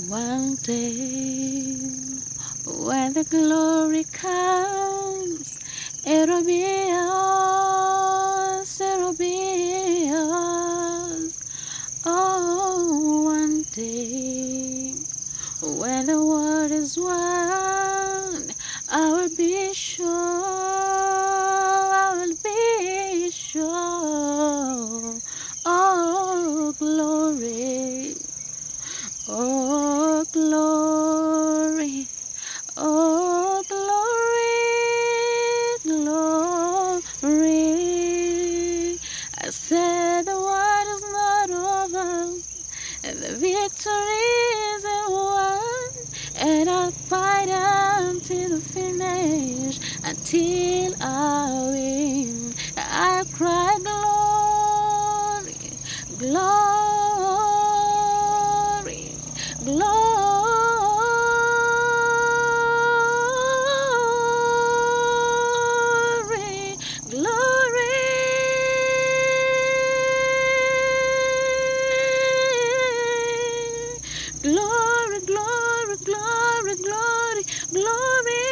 One day, when the glory comes, it'll be yours, it'll be yours. Oh, one day, when the world is won, I will be sure, I will be sure. Oh, glory. Oh, glory, oh, glory, glory. I said the war is not over, and the victory isn't won, and I'll fight until the finish, until I win. I cry glory, glory. Glory, glory, glory, glory, glory, glory, glory.